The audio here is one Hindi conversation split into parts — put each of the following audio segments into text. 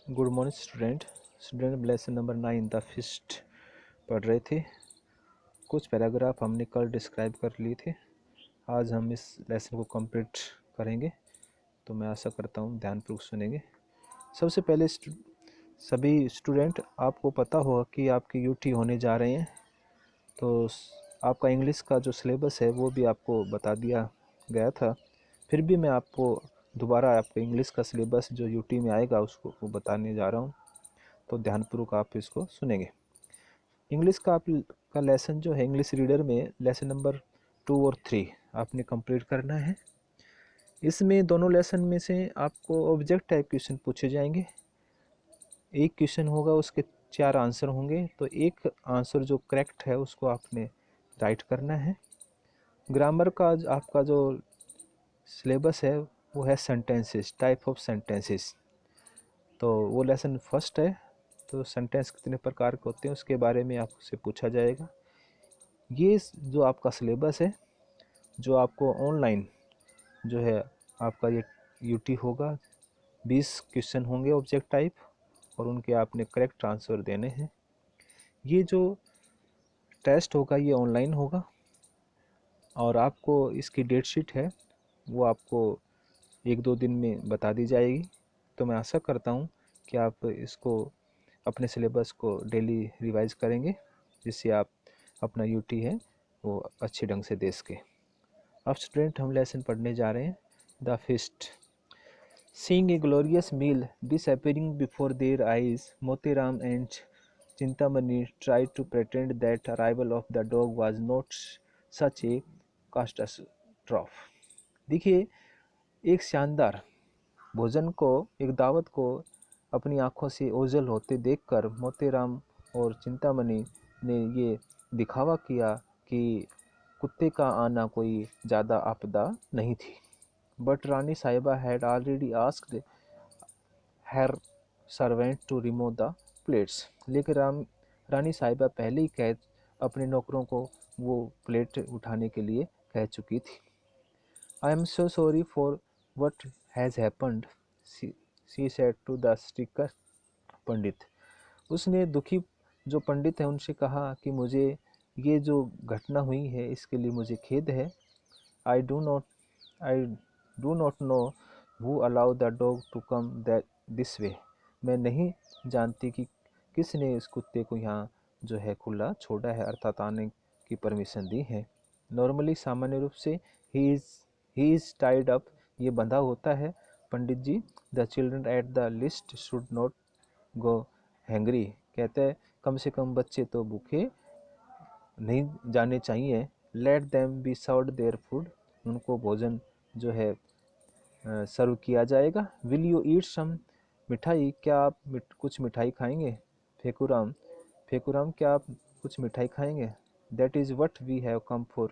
Good morning student lesson number 9 the feast पढ़ रहे थे। कुछ पैराग्राफ हमने कल डिस्क्राइब कर लिए थे। आज हम इस लेसन को कंप्लीट करेंगे, तो मैं आशा करता हूँ ध्यानपूर्वक सुनेंगे। सबसे पहले सभी स्टूडेंट, आपको पता होगा कि आपके यूटी होने जा रहे हैं, तो आपका इंग्लिश का जो सिलेबस है वो भी आपको बता दिया गया था। फिर भी मैं आपको दोबारा आपके इंग्लिश का सिलेबस जो यूटी में आएगा उसको वो बताने जा रहा हूँ, तो ध्यानपूर्वक आप इसको सुनेंगे। इंग्लिश का का लेसन जो है, इंग्लिश रीडर में लेसन नंबर 2 और 3 आपने कंप्लीट करना है। इसमें दोनों लेसन में से आपको ऑब्जेक्ट टाइप क्वेश्चन पूछे जाएंगे। एक क्वेश्चन होगा, उसके 4 आंसर होंगे, तो एक आंसर जो करेक्ट है उसको आपने राइट करना है। ग्रामर का आपका जो सिलेबस है वो है सेंटेंसेस, टाइप ऑफ सेंटेंसेस, तो वो लेसन फर्स्ट है। तो सेंटेंस कितने प्रकार के होते हैं उसके बारे में आपसे पूछा जाएगा। ये जो आपका सिलेबस है, जो आपको ऑनलाइन जो है आपका ये यूटी होगा, 20 क्वेश्चन होंगे ऑब्जेक्ट टाइप, और उनके आपने करेक्ट आंसर देने हैं। ये जो टेस्ट होगा ये ऑनलाइन होगा, और आपको इसकी डेट शीट है वो आपको 1-2 दिन में बता दी जाएगी। तो मैं आशा करता हूँ कि आप इसको अपने सिलेबस को डेली रिवाइज करेंगे, जिससे आप अपना यूटी है वो अच्छे ढंग से दे सके। अब स्टूडेंट हम लेसन पढ़ने जा रहे हैं, the feast. Seeing a glorious meal disappearing before their eyes, Motiram and Chintamani tried to pretend that arrival of the dog was not such a catastrophe। देखिए, एक शानदार भोजन को, एक दावत को अपनी आंखों से ओझल होते देखकर मोतीराम और चिंतामणि ने ये दिखावा किया कि कुत्ते का आना कोई ज़्यादा आपदा नहीं थी। But Rani Sahiba had already asked her servant to remove the plates. लेकिन रानी साहिबा पहले ही अपने नौकरों को वो प्लेट उठाने के लिए कह चुकी थी। I am so sorry for what has happened, she said to the sticker Pandit. उसने दुखी जो पंडित है उनसे कहा कि मुझे ये जो घटना हुई है इसके लिए मुझे खेद है। I do not I do not know who allow the dog to come that this way. मैं नहीं जानती कि किसने इस कुत्ते को यहाँ जो है खुला छोड़ा है, अर्थात आने की परमिशन दी है। नॉर्मली, सामान्य रूप से ही इज़ टाइड अप, ये बंधा होता है Pandit ji. The children at the list should not go hungry. कहते हैं कम से कम बच्चे तो भूखे नहीं जाने चाहिए। Let them be served their food, उनको भोजन जो है सर्व किया जाएगा। विल यू ईट सम मिठाई, क्या आप कुछ मिठाई खाएंगे? फेकुराम फेकुराम क्या आप कुछ मिठाई खाएंगे? That is what we have come for,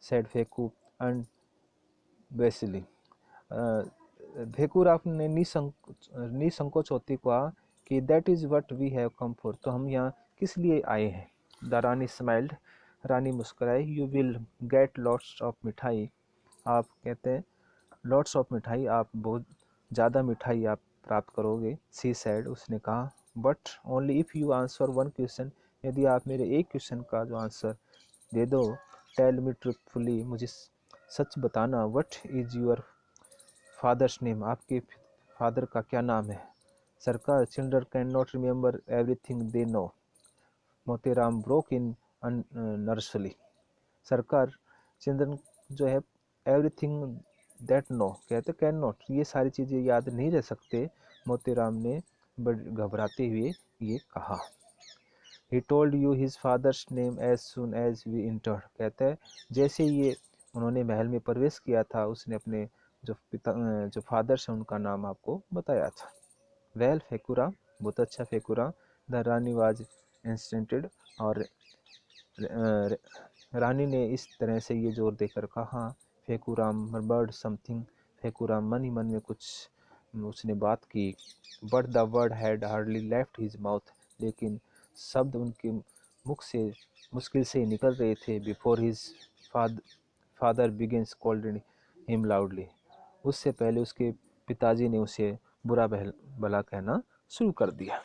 said Feku and busily. Fekuram ने निसंकोच होते कहा कि that is what we have come for, तो हम यहाँ किस लिए आए हैं। द रानी स्माइल्ड, रानी मुस्कुराई। You will get lots of mithai, आप कहते हैं लॉट्स ऑफ मिठाई, आप बहुत ज़्यादा मिठाई आप प्राप्त करोगे। सी सैड, उसने कहा। But only if you answer one question, यदि आप मेरे एक क्वेश्चन का जो आंसर दे दो। टेल मी ट्रूथफुली, मुझे सच बताना। What is your father's name, आपके फादर का क्या नाम है? सरकार, children can not remember everything they know, Motiram broke in nursery. सरकार, चिल्ड्रन जो है एवरीथिंग दैट नो, कहते कैन नॉट, ये सारी चीज़ें याद नहीं रह सकते, मोतीराम ने बड़े घबराते हुए ये कहा। He told you his father's name as soon as we entered, कहते हैं जैसे ये उन्होंने महल में प्रवेश किया था उसने अपने जो जो फादर्स हैं उनका नाम आपको बताया था। वेल फेकुरा, बहुत अच्छा फेकुरा। द रानी वाज इंस्टेंटेड, और रानी ने इस तरह से ये जोर देकर कहा। फेकुराम मर्मर्ड समथिंग, फेकुराम मन ही मन में कुछ उसने बात की। But the word had hardly left his mouth, लेकिन शब्द उनके मुख से मुश्किल से निकल रहे थे। Before his father begins called him loudly, उससे पहले उसके पिताजी ने उसे बुरा भला कहना शुरू कर दिया।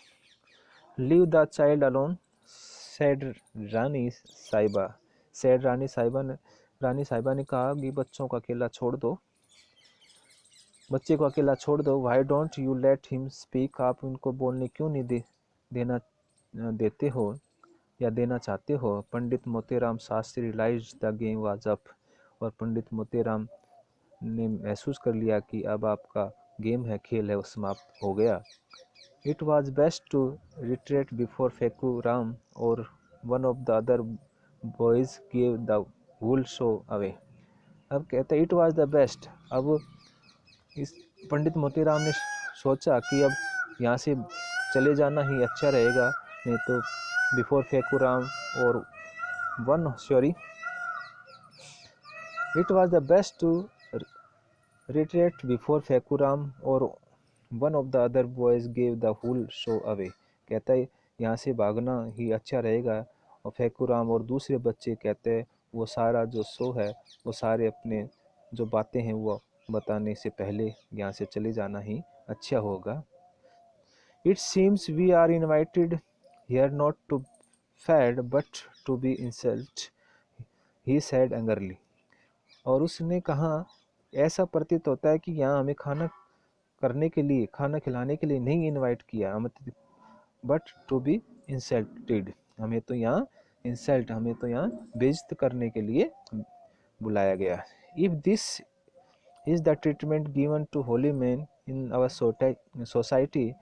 Leave the child alone said Rani Sahiba. Said Rani साहिबा ने कहा कि बच्चों को अकेला छोड़ दो, बच्चे को अकेला छोड़ दो। Why don't you let him speak. आप उनको बोलने क्यों नहीं देते हो या देना चाहते हो। Pandit Motiram Shastri realise the game was up. और पंडित मोतीराम ने महसूस कर लिया कि अब आपका गेम है, खेल है, वो समाप्त हो गया। It was best to retreat before फेकू राम और one of the other boys gave the whole show away. अब कहते इट वॉज द बेस्ट। अब इस पंडित मोतीराम ने सोचा कि अब यहाँ से चले जाना ही अच्छा रहेगा, नहीं तो बिफोर फेकू Ram or it was the best to retreat before Phekuram or one of the other boys gave the whole show away. कहता है यहाँ से भागना ही अच्छा रहेगा, और फेकुराम और दूसरे बच्चे कहते हैं वो सारा जो शो है, वो सारे अपने जो बातें हैं वो बताने से पहले यहाँ से चले जाना ही अच्छा होगा। It seems we are invited here not to fed but to be insult, he said angrily. और उसने कहा ऐसा प्रतीत होता है कि यहाँ हमें खाना खिलाने के लिए नहीं इनवाइट किया, बट टू बी इंसल्टेड, हमें तो यहाँ बेइज्जत करने के लिए बुलाया गया। If this is the treatment given to holy man in our society,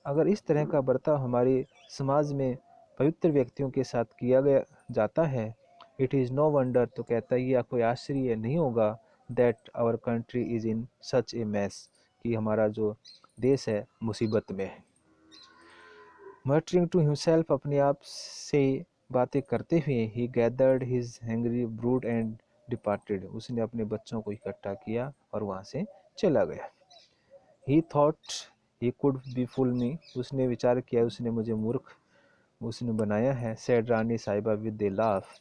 अगर इस तरह का बर्ताव हमारे समाज में पवित्र व्यक्तियों के साथ किया गया जाता है, इट इज़ नो वंडर, तो कहता है यह कोई आश्चर्य नहीं होगा, that our country is in such a mess, कि हमारा जो देश है मुसीबत में है। मटरिंग टू हिमसेल्फ, अपने आप से बातें करते हुए, he gathered his hungry brood and departed, उसने अपने बच्चों को इकट्ठा किया और वहाँ से चला गया। He thought he could befool me, उसने विचार किया उसने मुझे मूर्ख उसने बनाया है। सैड रानी साहिबा विद ए लाफ,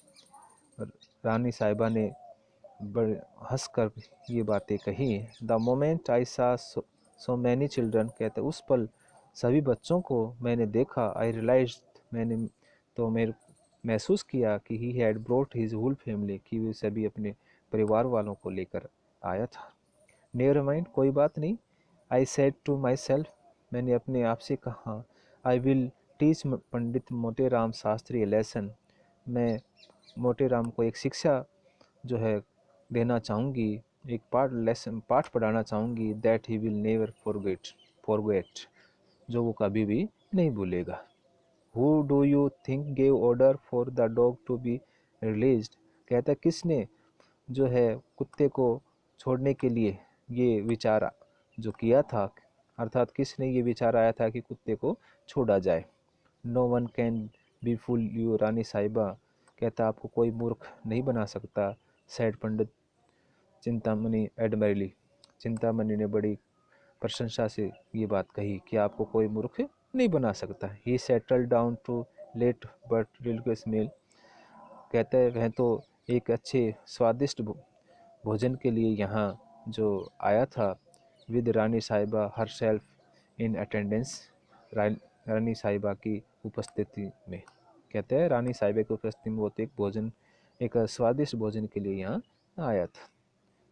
रानी साहिबा ने बड़े हंसकर ये बातें कही। द मोमेंट आई सा सो मैनी चिल्ड्रन, कहते उस पल सभी बच्चों को मैंने देखा, आई रियलाइज, मेरे महसूस किया कि he had brought his whole family, कि वे सभी अपने परिवार वालों को लेकर आया था। नेवर माइंड, कोई बात नहीं। I said to my self, मैंने अपने आप से कहा, I will teach Pandit Motiram Shastri a lesson, मैं मोतीराम को एक शिक्षा जो है देना चाहूँगी, एक पाठ पढ़ाना चाहूँगी, that he will never forget, जो वो कभी भी नहीं भूलेगा। Who do you think gave order for the dog to be released, कहता किसने जो है कुत्ते को छोड़ने के लिए ये विचार जो किया था, अर्थात किसने ये विचार आया था कि कुत्ते को छोड़ा जाए। No one can befool you Rani Sahiba, कहता आपको कोई मूर्ख नहीं बना सकता। सैड पंडित चिंतामणि एडमरली, चिंतामणि ने बड़ी प्रशंसा से ये बात कही कि आपको कोई मूर्ख नहीं बना सकता। He settle down to late but delicious meal, कहते हैं वह तो एक अच्छे स्वादिष्ट भोजन के लिए यहाँ जो आया था। विद रानी साहिबा हर सेल्फ इन अटेंडेंस, रानी साहिबा की उपस्थिति में, कहते हैं रानी साहिबा की उपस्थिति में वो तो एक स्वादिष्ट भोजन के लिए यहाँ आया था।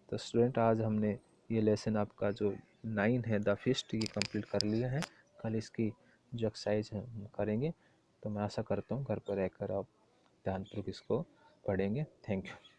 तो स्टूडेंट आज हमने ये लेसन आपका जो 9 है द फिस्ट, ये कंप्लीट कर लिया है। कल इसकी जो एक्सरसाइज है हम करेंगे, तो मैं आशा करता हूँ घर पर रहकर आप ध्यानपूर्वक इसको पढ़ेंगे। Thank you.